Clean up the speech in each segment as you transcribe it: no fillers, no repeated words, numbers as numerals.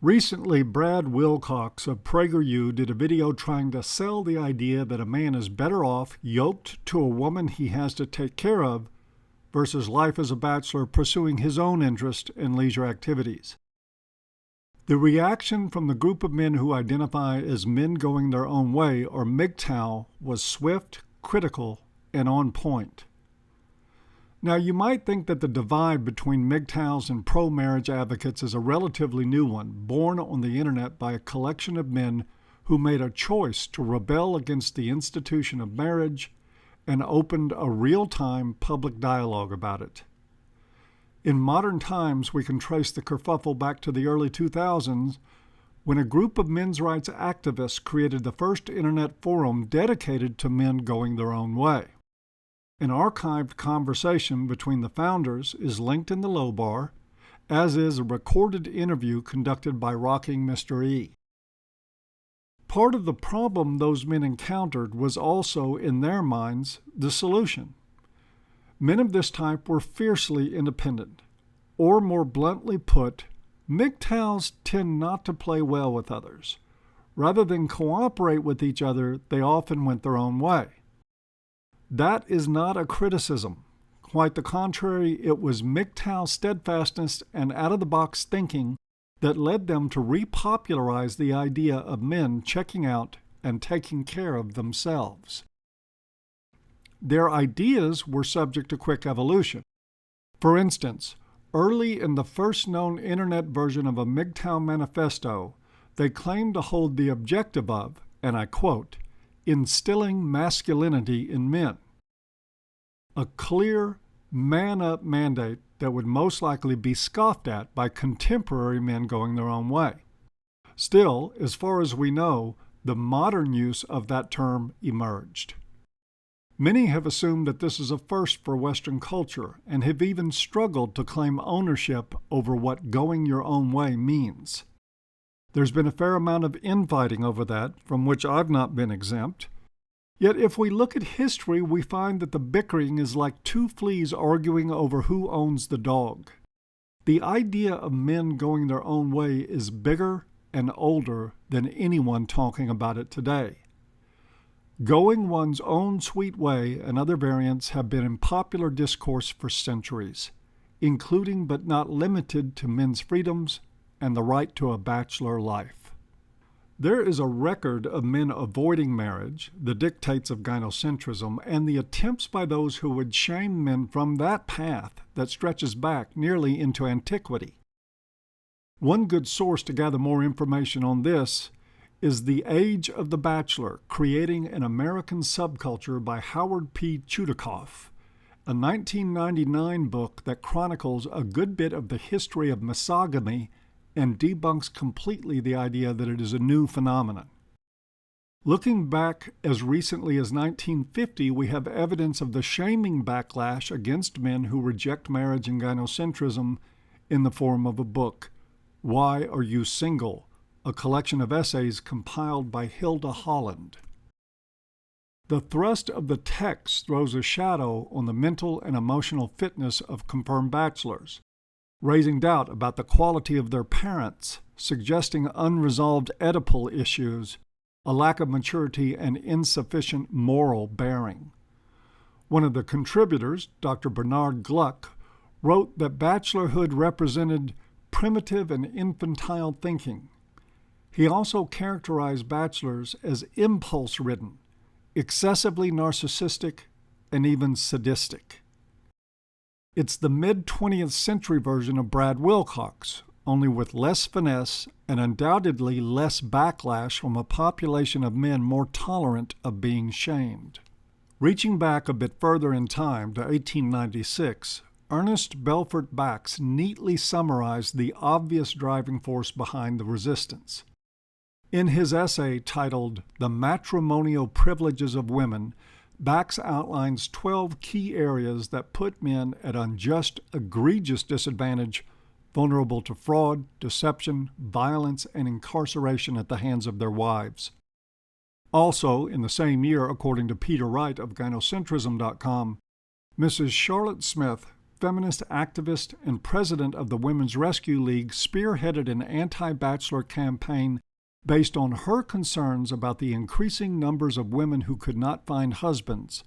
Recently, Brad Wilcox of PragerU did a video trying to sell the idea that a man is better off yoked to a woman he has to take care of versus life as a bachelor pursuing his own interest and leisure activities. The reaction from the group of men who identify as men going their own way, or MGTOW, was swift, critical, and on point. Now, you might think that the divide between MGTOWs and pro-marriage advocates is a relatively new one, born on the internet by a collection of men who made a choice to rebel against the institution of marriage and opened a real-time public dialogue about it. In modern times, we can trace the kerfuffle back to the early 2000s when a group of men's rights activists created the first internet forum dedicated to men going their own way. An archived conversation between the founders is linked in the low bar, as is a recorded interview conducted by Rocking Mr. E. Part of the problem those men encountered was also, in their minds, the solution. Men of this type were fiercely independent, or more bluntly put, MGTOWs tend not to play well with others. Rather than cooperate with each other, they often went their own way. That is not a criticism. Quite the contrary, it was MGTOW steadfastness and out-of-the-box thinking that led them to repopularize the idea of men checking out and taking care of themselves. Their ideas were subject to quick evolution. For instance, early in the first known internet version of a MGTOW manifesto, they claimed to hold the objective of, and I quote, instilling masculinity in men. A clear, man-up mandate that would most likely be scoffed at by contemporary men going their own way. Still, as far as we know, the modern use of that term emerged. Many have assumed that this is a first for Western culture and have even struggled to claim ownership over what going your own way means. There's been a fair amount of infighting over that, from which I've not been exempt. Yet if we look at history, we find that the bickering is like two fleas arguing over who owns the dog. The idea of men going their own way is bigger and older than anyone talking about it today. Going one's own sweet way and other variants have been in popular discourse for centuries, including but not limited to men's freedoms and the right to a bachelor life. There is a record of men avoiding marriage, the dictates of gynocentrism, and the attempts by those who would shame men from that path that stretches back nearly into antiquity. One good source to gather more information on this is The Age of the Bachelor, Creating an American Subculture by Howard P. Chudakoff, a 1999 book that chronicles a good bit of the history of misogyny and debunks completely the idea that it is a new phenomenon. Looking back as recently as 1950, we have evidence of the shaming backlash against men who reject marriage and gynocentrism in the form of a book, Why Are You Single?, a collection of essays compiled by Hilda Holland. The thrust of the text throws a shadow on the mental and emotional fitness of confirmed bachelors, raising doubt about the quality of their parents, suggesting unresolved Oedipal issues, a lack of maturity, and insufficient moral bearing. One of the contributors, Dr. Bernard Gluck, wrote that bachelorhood represented primitive and infantile thinking. He also characterized bachelors as impulse-ridden, excessively narcissistic, and even sadistic. It's the mid-20th century version of Brad Wilcox, only with less finesse and undoubtedly less backlash from a population of men more tolerant of being shamed. Reaching back a bit further in time to 1896, Ernest Belfort Bax neatly summarized the obvious driving force behind the resistance. In his essay titled The Matrimonial Privileges of Women, Bax outlines 12 key areas that put men at unjust, egregious disadvantage, vulnerable to fraud, deception, violence, and incarceration at the hands of their wives. Also, in the same year, according to Peter Wright of gynocentrism.com, Mrs. Charlotte Smith feminist activist and president of the Women's Rescue League, spearheaded an anti-bachelor campaign based on her concerns about the increasing numbers of women who could not find husbands.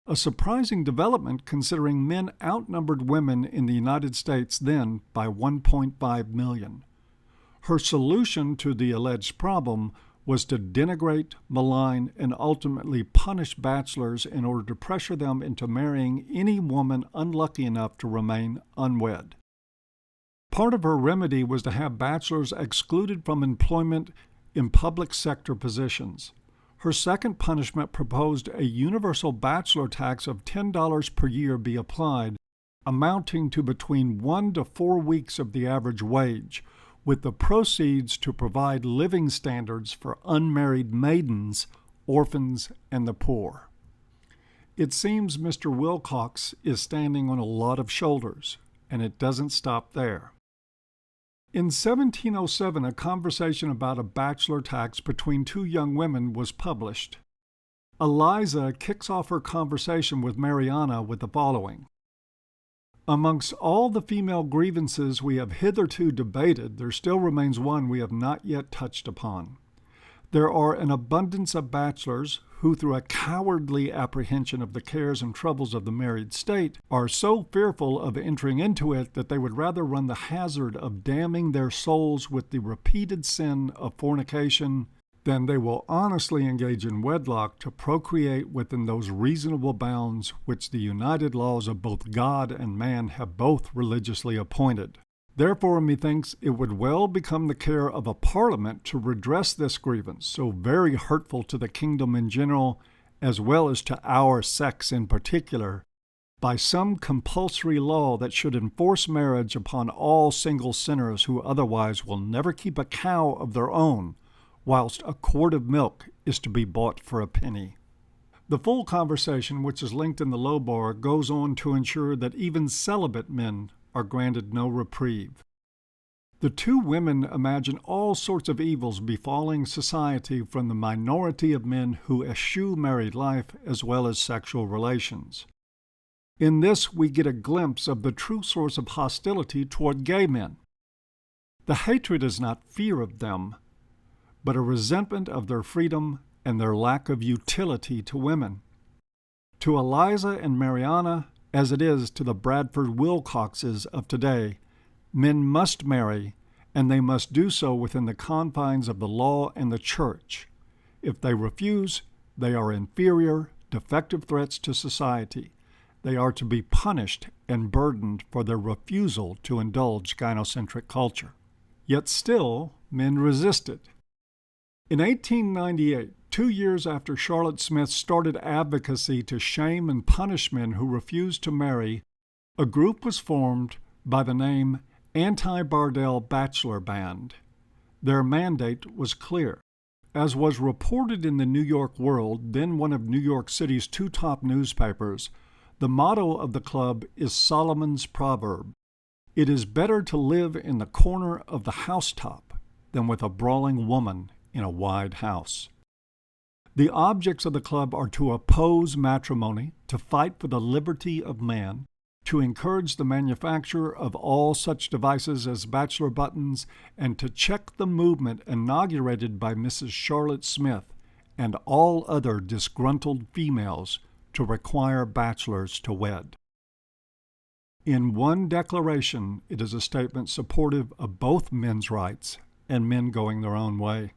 A surprising development considering men outnumbered women in the United States then by 1.5 million. Her solution to the alleged problem was to denigrate, malign, and ultimately punish bachelors in order to pressure them into marrying any woman unlucky enough to remain unwed. Part of her remedy was to have bachelors excluded from employment in public sector positions. Her second punishment proposed a universal bachelor tax of $10 per year be applied, amounting to between 1 to 4 weeks of the average wage, with the proceeds to provide living standards for unmarried maidens, orphans, and the poor. It seems Mr. Wilcox is standing on a lot of shoulders, and it doesn't stop there. In 1707, a conversation about a bachelor tax between two young women was published. Eliza kicks off her conversation with Mariana with the following: "Amongst all the female grievances we have hitherto debated, there still remains one we have not yet touched upon. There are an abundance of bachelors who, through a cowardly apprehension of the cares and troubles of the married state, are so fearful of entering into it that they would rather run the hazard of damning their souls with the repeated sin of fornication than they will honestly engage in wedlock to procreate within those reasonable bounds which the united laws of both God and man have both religiously appointed. Therefore, methinks it would well become the care of a parliament to redress this grievance, so very hurtful to the kingdom in general, as well as to our sex in particular, by some compulsory law that should enforce marriage upon all single sinners who otherwise will never keep a cow of their own, whilst a quart of milk is to be bought for a penny." The full conversation, which is linked in the low bar, goes on to ensure that even celibate men are granted no reprieve. The two women imagine all sorts of evils befalling society from the minority of men who eschew married life as well as sexual relations. In this, we get a glimpse of the true source of hostility toward gay men. The hatred is not fear of them, but a resentment of their freedom and their lack of utility to women. To Eliza and Mariana, as it is to the Bradford Wilcoxes of today, men must marry, and they must do so within the confines of the law and the church. If they refuse, they are inferior, defective threats to society. They are to be punished and burdened for their refusal to indulge gynocentric culture. Yet still, men resisted. In 1898, 2 years after Charlotte Smith started advocacy to shame and punish men who refused to marry, a group was formed by the name Anti-Bardell Bachelor Band. Their mandate was clear. As was reported in the New York World, then one of New York City's two top newspapers, the motto of the club is Solomon's proverb: "It is better to live in the corner of the housetop than with a brawling woman in a wide house." The objects of the club are to oppose matrimony, to fight for the liberty of man, to encourage the manufacture of all such devices as bachelor buttons, and to check the movement inaugurated by Mrs. Charlotte Smith and all other disgruntled females to require bachelors to wed. In one declaration, it is a statement supportive of both men's rights and men going their own way.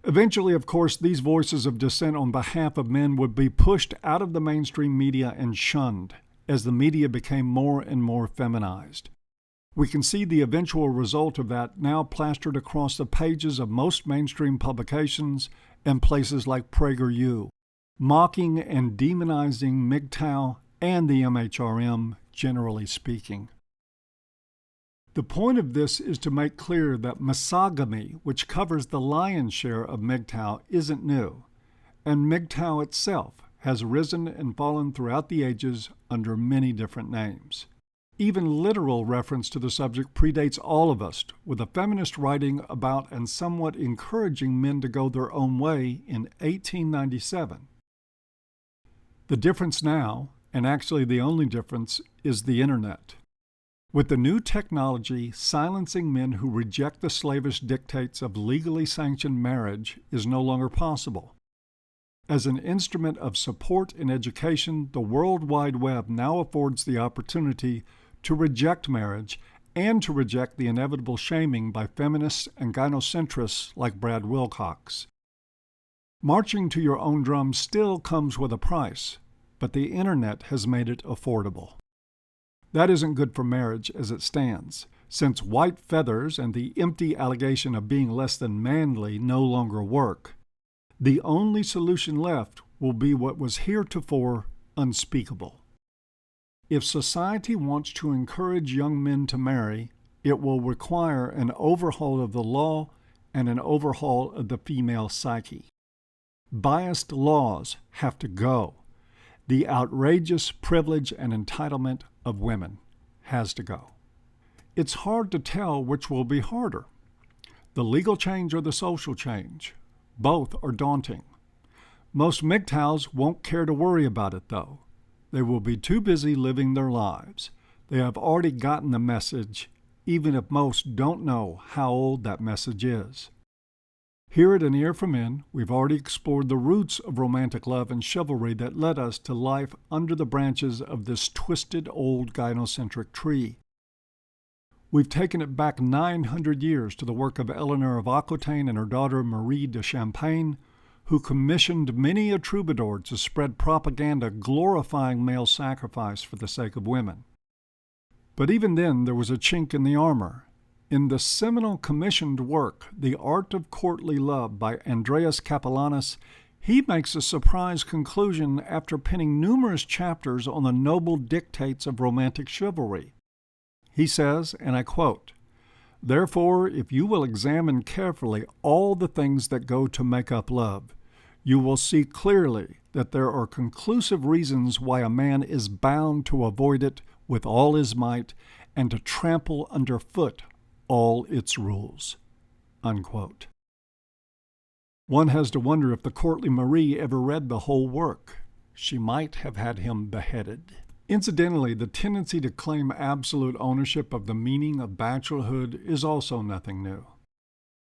Eventually, of course, these voices of dissent on behalf of men would be pushed out of the mainstream media and shunned as the media became more and more feminized. We can see the eventual result of that now plastered across the pages of most mainstream publications and places like PragerU, mocking and demonizing MGTOW and the MHRM, generally speaking. The point of this is to make clear that misogamy, which covers the lion's share of MGTOW, isn't new, and MGTOW itself has risen and fallen throughout the ages under many different names. Even literal reference to the subject predates all of us, with a feminist writing about and somewhat encouraging men to go their own way in 1897. The difference now and actually the only difference is the internet. With the new technology, silencing men who reject the slavish dictates of legally sanctioned marriage is no longer possible. As an instrument of support and education, the World Wide Web now affords the opportunity to reject marriage and to reject the inevitable shaming by feminists and gynocentrists like Brad Wilcox. Marching to your own drum still comes with a price, but the internet has made it affordable. That isn't good for marriage as it stands, since white feathers and the empty allegation of being less than manly no longer work. The only solution left will be what was heretofore unspeakable. If society wants to encourage young men to marry, it will require an overhaul of the law and an overhaul of the female psyche. Biased laws have to go. The outrageous privilege and entitlement of women has to go. It's hard to tell which will be harder, the legal change or the social change. Both are daunting. Most MGTOWs won't care to worry about it, though. They will be too busy living their lives. They have already gotten the message, even if most don't know how old that message is. Here at An Ear for Men, we've already explored the roots of romantic love and chivalry that led us to life under the branches of this twisted old gynocentric tree. We've taken it back 900 years to the work of Eleanor of Aquitaine and her daughter Marie de Champagne, who commissioned many a troubadour to spread propaganda glorifying male sacrifice for the sake of women. But even then there was a chink in the armor. In the seminal commissioned work, The Art of Courtly Love by Andreas Capellanus, he makes a surprise conclusion after penning numerous chapters on the noble dictates of romantic chivalry. He says, and I quote, "Therefore, if you will examine carefully all the things that go to make up love, you will see clearly that there are conclusive reasons why a man is bound to avoid it with all his might and to trample underfoot all its rules." Unquote. One has to wonder if the courtly Marie ever read the whole work. She might have had him beheaded. Incidentally, the tendency to claim absolute ownership of the meaning of bachelorhood is also nothing new.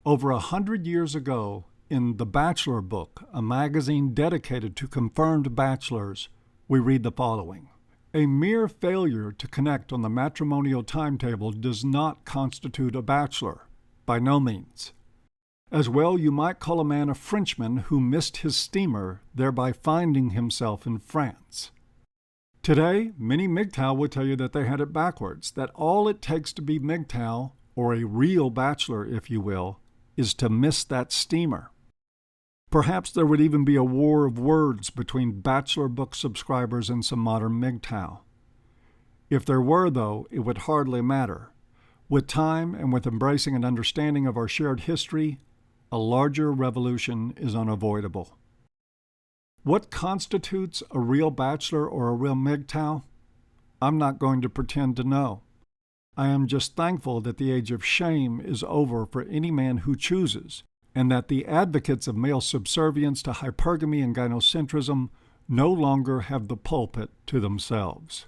Over 100 years ago, in The Bachelor book, a magazine dedicated to confirmed bachelors, we read the following. A mere failure to connect on the matrimonial timetable does not constitute a bachelor, by no means. As well, you might call a man a Frenchman who missed his steamer, thereby finding himself in France. Today, many MGTOW will tell you that they had it backwards, that all it takes to be MGTOW, or a real bachelor, if you will, is to miss that steamer. Perhaps there would even be a war of words between Bachelor book subscribers and some modern MGTOW. If there were, though, it would hardly matter. With time and with embracing an understanding of our shared history, a larger revolution is unavoidable. What constitutes a real bachelor or a real MGTOW? I'm not going to pretend to know. I am just thankful that the age of shame is over for any man who chooses, and that the advocates of male subservience to hypergamy and gynocentrism no longer have the pulpit to themselves.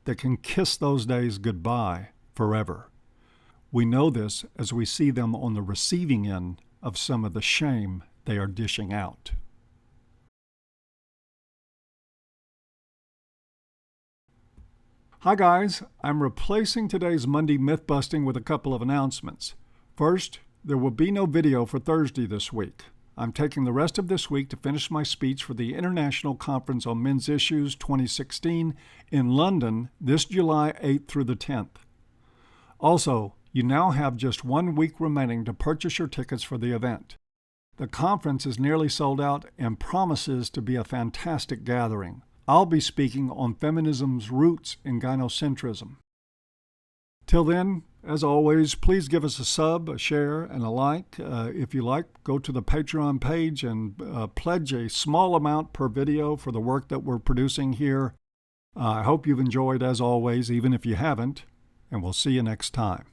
They can kiss those days goodbye forever. We know this as we see them on the receiving end of some of the shame they are dishing out. Hi guys, I'm replacing today's Monday myth-busting with a couple of announcements. First, there will be no video for Thursday this week. I'm taking the rest of this week to finish my speech for the International Conference on Men's Issues 2016 in London this July 8th through the 10th. Also, you now have just 1 week remaining to purchase your tickets for the event. The conference is nearly sold out and promises to be a fantastic gathering. I'll be speaking on feminism's roots in gynocentrism. Till then, as always, please give us a sub, a share, and a like. If you like, go to the Patreon page and pledge a small amount per video for the work that we're producing here. I hope you've enjoyed, as always, even if you haven't, and we'll see you next time.